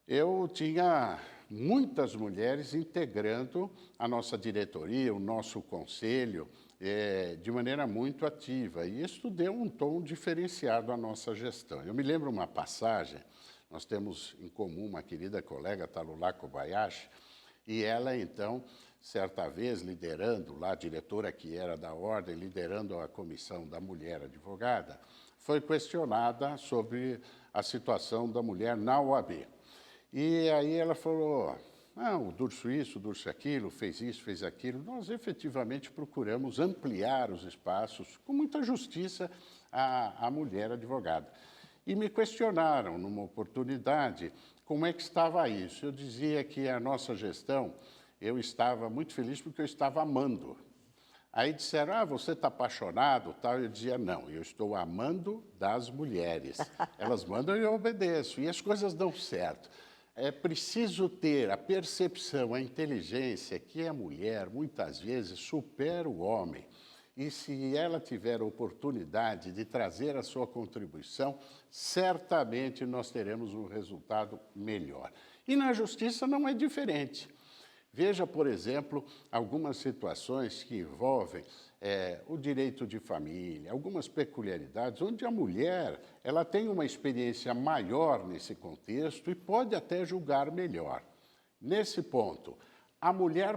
Eu tinha muitas mulheres integrando a nossa diretoria, o nosso conselho, de maneira muito ativa, e isso deu um tom diferenciado à nossa gestão. Eu me lembro uma passagem. Nós temos em comum uma querida colega, Talulá Kobayashi, e ela, então, certa vez, liderando lá, a diretora que era da ordem, liderando a comissão da mulher advogada, foi questionada sobre a situação da mulher na OAB. E aí ela falou, o Durso isso, o Durso aquilo, fez isso, fez aquilo. Nós, efetivamente, procuramos ampliar os espaços, com muita justiça, à mulher advogada. E me questionaram, numa oportunidade, como é que estava isso. Eu dizia que a nossa gestão, eu estava muito feliz porque eu estava amando. Aí disseram, você está apaixonado, tal. Eu dizia, não, eu estou amando das mulheres. Elas mandam e eu obedeço, e as coisas dão certo. É preciso ter a percepção, a inteligência que a mulher, muitas vezes, supera o homem. E se ela tiver a oportunidade de trazer a sua contribuição, certamente nós teremos um resultado melhor. E na justiça não é diferente. Veja, por exemplo, algumas situações que envolvem o direito de família, algumas peculiaridades, onde a mulher ela tem uma experiência maior nesse contexto e pode até julgar melhor. Nesse ponto, a mulher,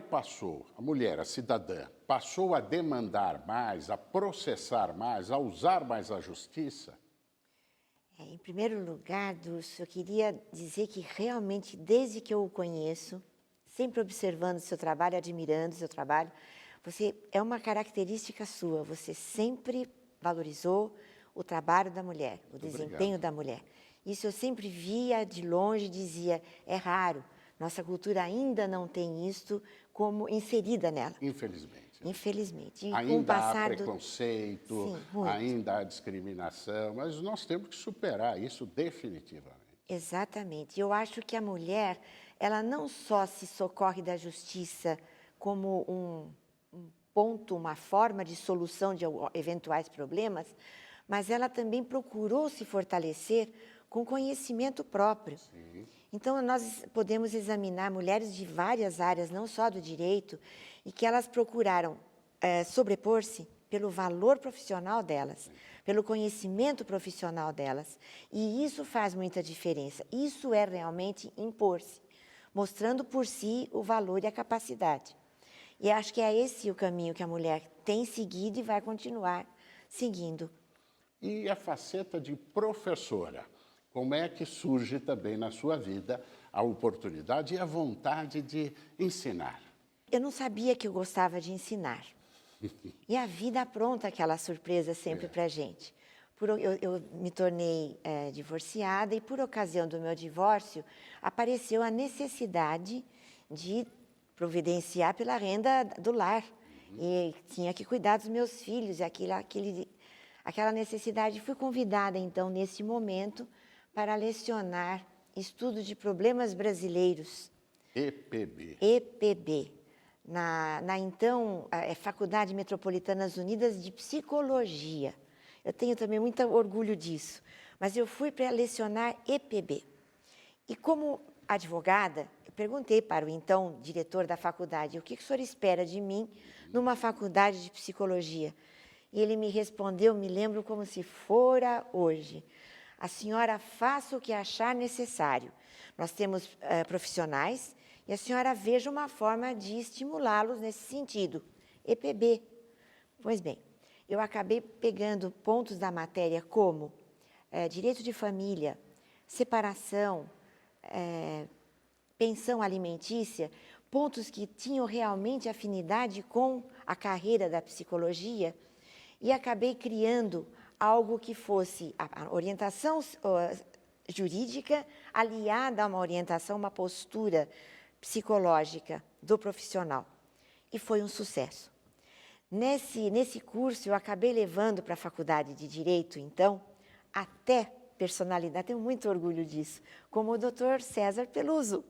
a cidadã, passou a demandar mais, a processar mais, a usar mais a justiça? Em primeiro lugar, Durso, eu queria dizer que realmente, desde que eu o conheço, sempre observando o seu trabalho, admirando o seu trabalho, é uma característica sua, você sempre valorizou o trabalho da mulher, o desempenho da mulher. Isso eu sempre via de longe e dizia, é raro. Nossa cultura ainda não tem isto como inserida nela, Infelizmente. infelizmente. E com o Ainda há passar do... preconceito, Sim, muito. ainda há discriminação, mas nós temos que superar isso definitivamente. Exatamente. Eu acho que a mulher, ela não só se socorre da justiça como um ponto, uma forma de solução de eventuais problemas, mas ela também procurou se fortalecer com conhecimento próprio. Então, nós podemos examinar mulheres de várias áreas, não só do direito, e que elas procuraram sobrepor-se pelo valor profissional delas, pelo conhecimento profissional delas. E isso faz muita diferença. Isso é realmente impor-se, mostrando por si o valor e a capacidade. E acho que é esse o caminho que a mulher tem seguido e vai continuar seguindo. E a faceta de professora, como é que surge também na sua vida a oportunidade e a vontade de ensinar? Eu não sabia que eu gostava de ensinar. E a vida apronta aquela surpresa sempre para a gente. Eu me tornei divorciada e, por ocasião do meu divórcio, apareceu a necessidade de providenciar pela renda do lar. E tinha que cuidar dos meus filhos, e aquela necessidade. Fui convidada, então, nesse momento, para lecionar estudo de problemas brasileiros. EPB. EPB. Então, Faculdade Metropolitanas Unidas de Psicologia. Eu tenho também muito orgulho disso, mas eu fui para lecionar EPB. E como advogada, eu perguntei para o então diretor da faculdade, o que o senhor espera de mim numa faculdade de psicologia? E ele me respondeu, me lembro como se fora hoje. A senhora faça o que achar necessário. Nós temos profissionais e a senhora veja uma forma de estimulá-los nesse sentido. EPB. Pois bem, eu acabei pegando pontos da matéria como direito de família, separação, pensão alimentícia, pontos que tinham realmente afinidade com a carreira da psicologia, e acabei criando algo que fosse a orientação jurídica aliada a uma orientação, uma postura psicológica do profissional. E foi um sucesso. Nesse curso, eu acabei levando para a faculdade de Direito, então, até personalidade, tenho muito orgulho disso, como o Dr. César Peluso,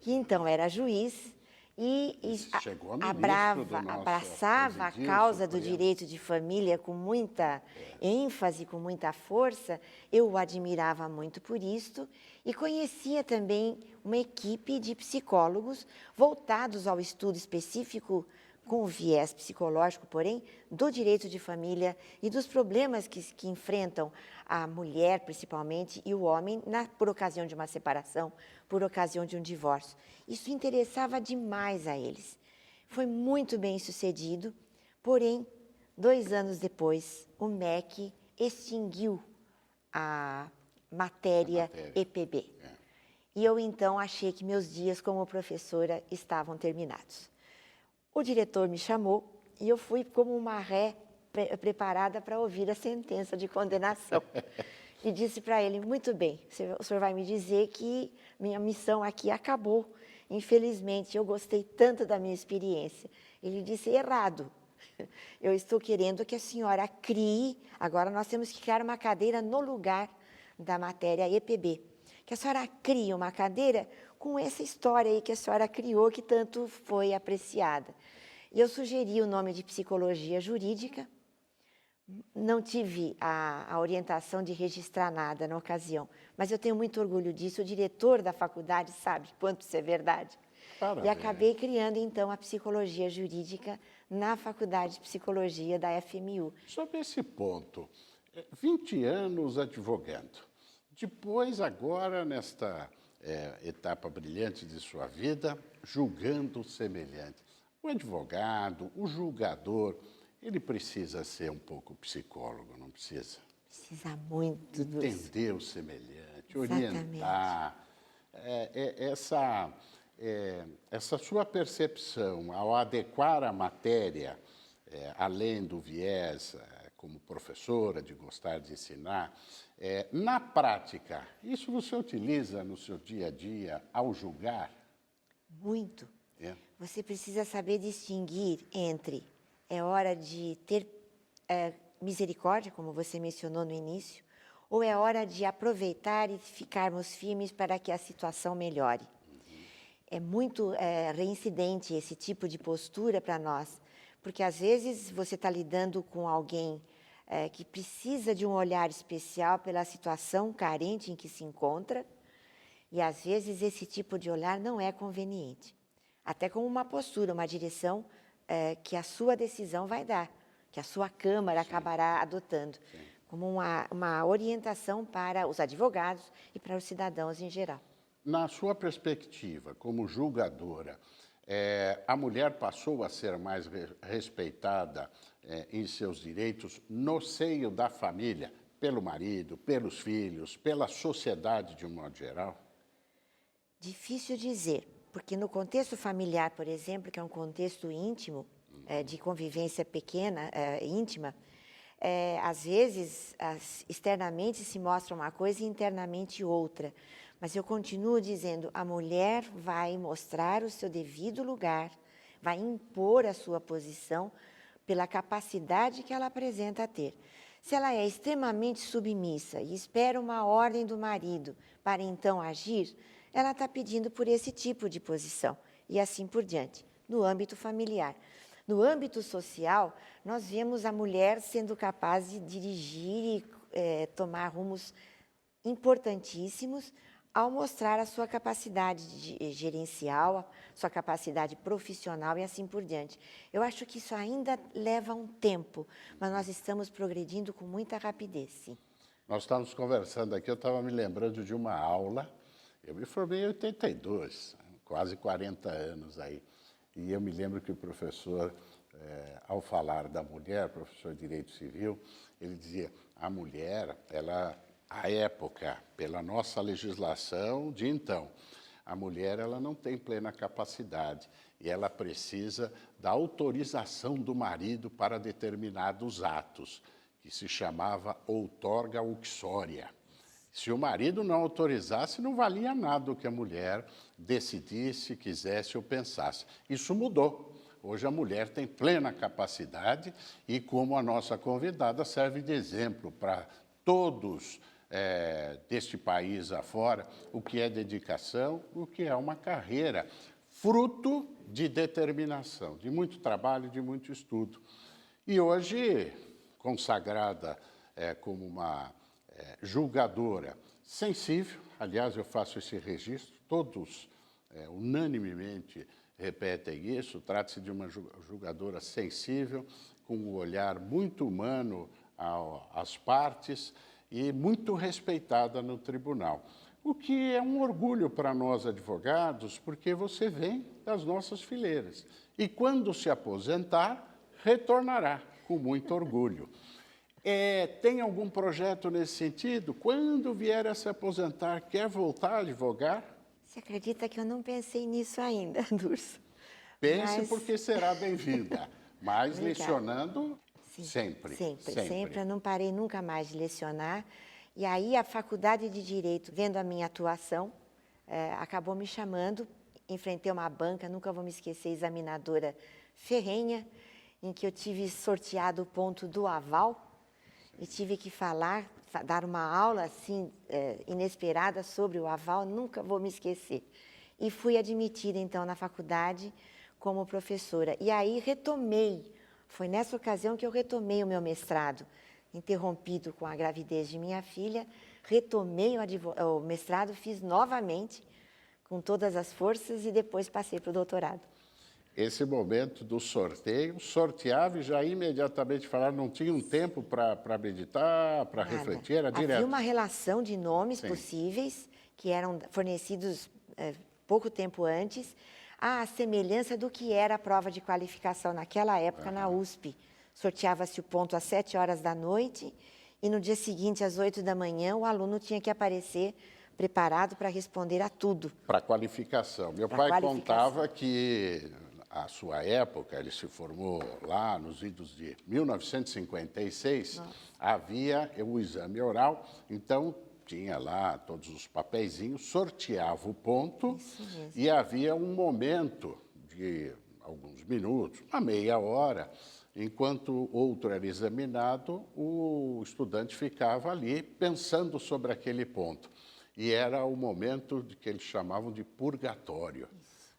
que então era juiz e Chegou a ministro do nosso abraçava a presidiu causa do Supremo. direito de família com muita ênfase, com muita força. Eu o admirava muito por isto e conhecia também uma equipe de psicólogos voltados ao estudo específico, com viés psicológico, porém, do direito de família e dos problemas que enfrentam a mulher, principalmente, e o homem por ocasião de uma separação, por ocasião de um divórcio. Isso interessava demais a eles. Foi muito bem sucedido, porém, 2 anos depois, o MEC extinguiu a matéria EPB. E eu, então, achei que meus dias como professora estavam terminados. O diretor me chamou e eu fui como uma ré preparada para ouvir a sentença de condenação. E disse para ele, muito bem, o senhor vai me dizer que minha missão aqui acabou. Infelizmente, eu gostei tanto da minha experiência. Ele disse, errado. Eu estou querendo que a senhora crie, agora nós temos que criar uma cadeira no lugar da matéria EPB. Que a senhora crie uma cadeira com essa história aí que a senhora criou, que tanto foi apreciada. E eu sugeri o nome de psicologia jurídica, não tive a orientação de registrar nada na ocasião, mas eu tenho muito orgulho disso, o diretor da faculdade sabe quanto isso é verdade. Parabéns. E acabei criando, então, a psicologia jurídica na Faculdade de Psicologia da FMU. Sobre esse ponto, 20 anos advogando, depois agora nesta etapa brilhante de sua vida, julgando semelhante. O advogado, o julgador, ele precisa ser um pouco psicólogo, não precisa? Precisa muito. Entender o semelhante, Exatamente. orientar. Essa sua percepção ao adequar a matéria, além do viés como professora, de gostar de ensinar, na prática, isso você utiliza no seu dia a dia ao julgar? Muito. Você precisa saber distinguir entre é hora de ter misericórdia, como você mencionou no início, ou é hora de aproveitar e ficarmos firmes para que a situação melhore. É muito reincidente esse tipo de postura para nós, porque às vezes você está lidando com alguém que precisa de um olhar especial pela situação carente em que se encontra, e às vezes esse tipo de olhar não é conveniente. Até como uma postura, uma direção que a sua decisão vai dar, que a sua Câmara acabará adotando, como uma orientação para os advogados e para os cidadãos em geral. Na sua perspectiva, como julgadora, a mulher passou a ser mais respeitada em seus direitos no seio da família, pelo marido, pelos filhos, pela sociedade de um modo geral? Difícil dizer, porque no contexto familiar, por exemplo, que é um contexto íntimo, de convivência pequena, íntima, às vezes, externamente se mostra uma coisa e internamente outra. Mas eu continuo dizendo, a mulher vai mostrar o seu devido lugar, vai impor a sua posição pela capacidade que ela apresenta ter. Se ela é extremamente submissa e espera uma ordem do marido para então agir, ela está pedindo por esse tipo de posição, e assim por diante, no âmbito familiar. No âmbito social, nós vemos a mulher sendo capaz de dirigir e tomar rumos importantíssimos ao mostrar a sua capacidade gerencial, sua capacidade profissional e assim por diante. Eu acho que isso ainda leva um tempo, mas nós estamos progredindo com muita rapidez, sim. Nós estávamos conversando aqui, eu estava me lembrando de uma aula. Eu me formei em 82, quase 40 anos aí. E eu me lembro que o professor, ao falar da mulher, professor de Direito Civil, ele dizia, a mulher, ela, à época, pela nossa legislação de então, a mulher ela não tem plena capacidade e ela precisa da autorização do marido para determinados atos, que se chamava outorga uxória. Se o marido não autorizasse, não valia nada o que a mulher decidisse, quisesse ou pensasse. Isso mudou. Hoje a mulher tem plena capacidade e, como a nossa convidada, serve de exemplo para todos deste país afora, o que é dedicação, o que é uma carreira, fruto de determinação, de muito trabalho, de muito estudo. E hoje, consagrada como uma julgadora sensível, aliás, eu faço esse registro, todos unanimemente repetem isso, trata-se de uma julgadora sensível, com um olhar muito humano às partes e muito respeitada no tribunal. O que é um orgulho para nós advogados, porque você vem das nossas fileiras. E quando se aposentar, retornará com muito orgulho. Tem algum projeto nesse sentido? Quando vier a se aposentar, quer voltar a advogar? Você acredita que eu não pensei nisso ainda, Durso? Pense, porque será bem-vinda. Mas Obrigada. Lecionando Sim, sempre. Sempre. Eu não parei nunca mais de lecionar. E aí a Faculdade de Direito, vendo a minha atuação, acabou me chamando. Enfrentei uma banca, nunca vou me esquecer, examinadora ferrenha, em que eu tive sorteado o ponto do aval e tive que dar uma aula assim inesperada sobre o aval, nunca vou me esquecer. E fui admitida então na faculdade como professora. E aí foi nessa ocasião que eu retomei o meu mestrado, interrompido com a gravidez de minha filha, retomei o mestrado, fiz novamente, com todas as forças, e depois passei para o doutorado. Esse momento do sorteio, sorteava e já imediatamente falava, não tinha um tempo para meditar, para refletir, era direto. Havia uma relação de nomes possíveis, que eram fornecidos pouco tempo antes, à semelhança do que era a prova de qualificação naquela época na USP. Sorteava-se o ponto às 7 horas da noite e no dia seguinte, às 8 da manhã, o aluno tinha que aparecer preparado para responder a tudo. Para qualificação. Meu pai contava que, à sua época, ele se formou lá nos idos de 1956, havia o exame oral, então tinha lá todos os papeizinhos, sorteava o ponto e havia um momento de alguns minutos, uma meia hora, enquanto outro era examinado, o estudante ficava ali pensando sobre aquele ponto. E era o momento que eles chamavam de purgatório,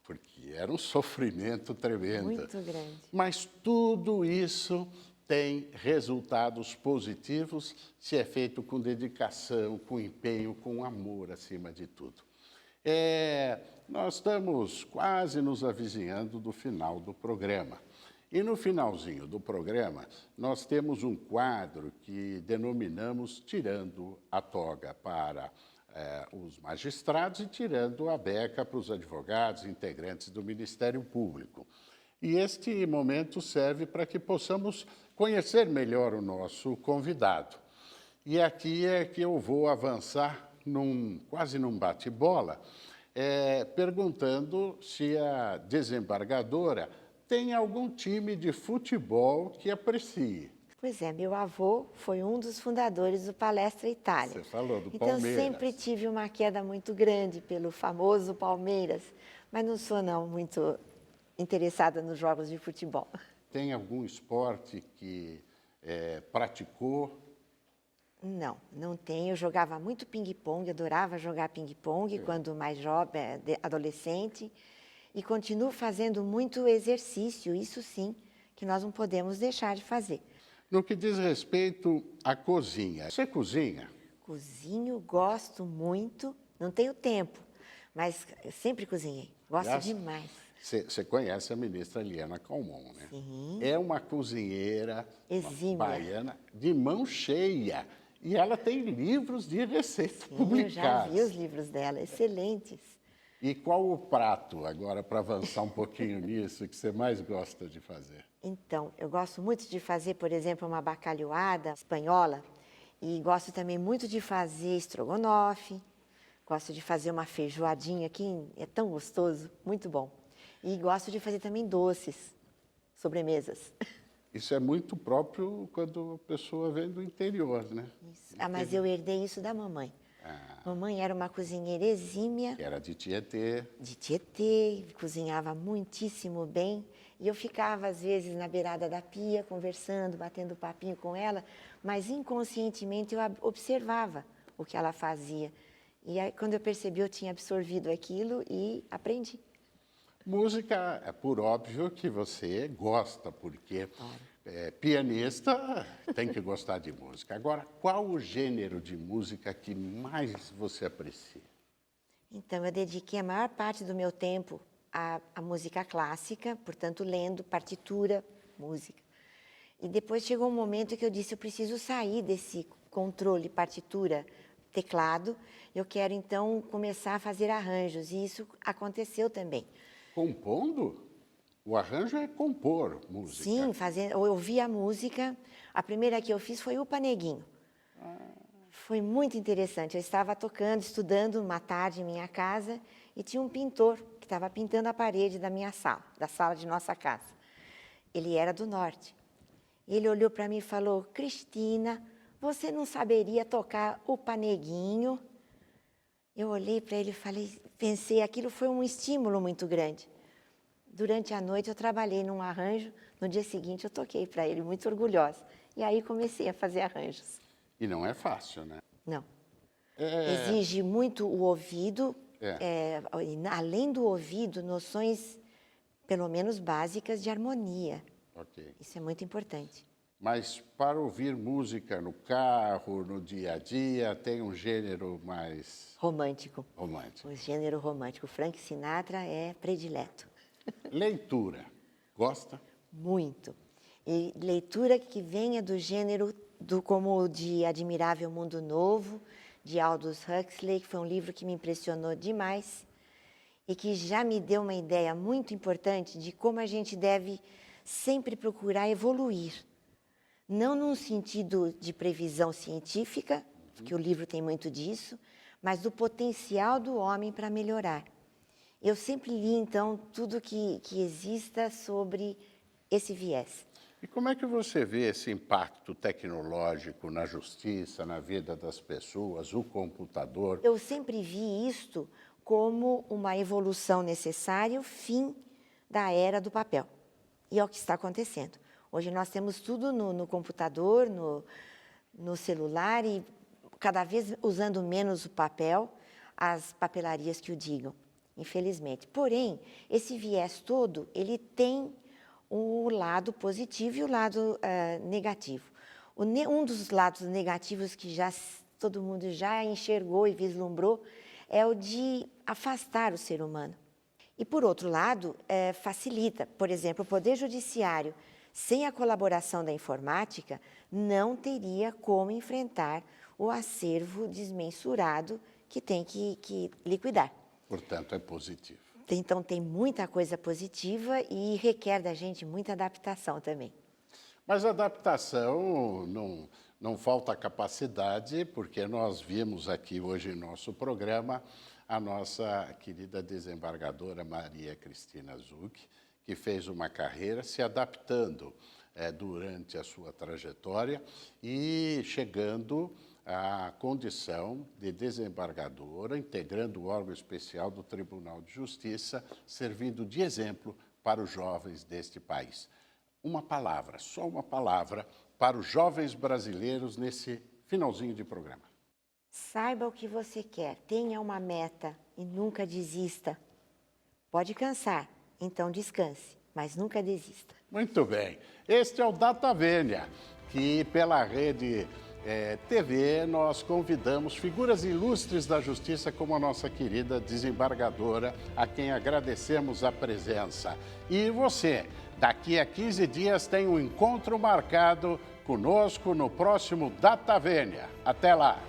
porque era um sofrimento tremendo. Muito grande. Mas tudo isso tem resultados positivos se é feito com dedicação, com empenho, com amor acima de tudo. Nós estamos quase nos avizinhando do final do programa. E no finalzinho do programa, nós temos um quadro que denominamos Tirando a Toga para os magistrados e tirando a beca para os advogados, integrantes do Ministério Público. E este momento serve para que possamos conhecer melhor o nosso convidado. E aqui é que eu vou avançar quase num bate-bola, perguntando se a desembargadora tem algum time de futebol que aprecie. Pois é, meu avô foi um dos fundadores do Palestra Itália. Você falou do então, Palmeiras. Então, sempre tive uma queda muito grande pelo famoso Palmeiras, mas não sou, não, muito interessada nos jogos de futebol. Tem algum esporte que praticou? Não, não tenho. Eu jogava muito ping-pong, adorava jogar ping-pong quando mais jovem, adolescente. E continuo fazendo muito exercício, isso sim, que nós não podemos deixar de fazer. No que diz respeito à cozinha, você cozinha? Cozinho, gosto muito, não tenho tempo, mas sempre cozinhei, gosto demais. Você conhece a ministra Eliana Calmon, né? Sim. É uma cozinheira exímia, baiana de mão cheia. E ela tem livros de receitas publicados. Eu já vi os livros dela, excelentes. E qual o prato, agora, para avançar um pouquinho nisso, que você mais gosta de fazer? Então, eu gosto muito de fazer, por exemplo, uma bacalhoada espanhola. E gosto também muito de fazer estrogonofe. Gosto de fazer uma feijoadinha, que é tão gostoso, muito bom. E gosto de fazer também doces, sobremesas. Isso é muito próprio quando a pessoa vem do interior, né? Isso. Mas eu herdei isso da mamãe. Mamãe era uma cozinheira exímia. Que era de Tietê. De Tietê, cozinhava muitíssimo bem. E eu ficava, às vezes, na beirada da pia, conversando, batendo papinho com ela, mas inconscientemente eu observava o que ela fazia. E aí, quando eu percebi, eu tinha absorvido aquilo e aprendi. Música, é por óbvio que você gosta, porque pianista tem que gostar de música. Agora, qual o gênero de música que mais você aprecia? Então, eu dediquei a maior parte do meu tempo à música clássica, portanto, lendo partitura, música. E depois chegou um momento que eu disse, eu preciso sair desse controle, partitura, teclado. Eu quero, então, começar a fazer arranjos, e isso aconteceu também. Compondo? O arranjo é compor música. Sim, eu ouvi a música. A primeira que eu fiz foi o Paneguinho. Foi muito interessante. Eu estava tocando, estudando uma tarde em minha casa e tinha um pintor que estava pintando a parede da minha sala, da sala de nossa casa. Ele era do norte. Ele olhou para mim e falou, Cristina, você não saberia tocar o Paneguinho? Eu olhei para ele e falei, pensei, aquilo foi um estímulo muito grande. Durante a noite eu trabalhei num arranjo, no dia seguinte eu toquei para ele, muito orgulhosa. E aí comecei a fazer arranjos. E não é fácil, né? Não. Exige muito o ouvido, além do ouvido, noções, pelo menos básicas, de harmonia. Ok. Isso é muito importante. Mas para ouvir música no carro, no dia a dia, tem um gênero mais... Romântico. Romântico. O gênero romântico. Frank Sinatra é predileto. Leitura. Gosta? Muito. E leitura que venha do gênero como de Admirável Mundo Novo, de Aldous Huxley, que foi um livro que me impressionou demais e que já me deu uma ideia muito importante de como a gente deve sempre procurar evoluir. Não num sentido de previsão científica, porque o livro tem muito disso, mas do potencial do homem para melhorar. Eu sempre li, então, tudo que exista sobre esse viés. E como é que você vê esse impacto tecnológico na justiça, na vida das pessoas, o computador? Eu sempre vi isto como uma evolução necessária, o fim da era do papel. E é o que está acontecendo. Hoje nós temos tudo no computador, no celular e cada vez usando menos o papel, as papelarias que o digam, infelizmente. Porém, esse viés todo, ele tem o lado positivo e o lado negativo. Um dos lados negativos que todo mundo já enxergou e vislumbrou é o de afastar o ser humano. E, por outro lado, facilita. Por exemplo, o Poder Judiciário, sem a colaboração da informática, não teria como enfrentar o acervo desmensurado que tem que liquidar. Portanto, é positivo. Então, tem muita coisa positiva e requer da gente muita adaptação também. Mas adaptação não falta capacidade, porque nós vimos aqui hoje em nosso programa a nossa querida desembargadora Maria Cristina Zucchi, que fez uma carreira se adaptando durante a sua trajetória e chegando à condição de desembargadora, integrando o órgão especial do Tribunal de Justiça, servindo de exemplo para os jovens deste país. Uma palavra, só uma palavra, para os jovens brasileiros nesse finalzinho de programa. Saiba o que você quer, tenha uma meta e nunca desista. Pode cansar, então descanse, mas nunca desista. Muito bem. Este é o Data Vênia, que pela rede TV nós convidamos figuras ilustres da justiça como a nossa querida desembargadora, a quem agradecemos a presença. E você, daqui a 15 dias tem um encontro marcado conosco no próximo Data Vênia. Até lá!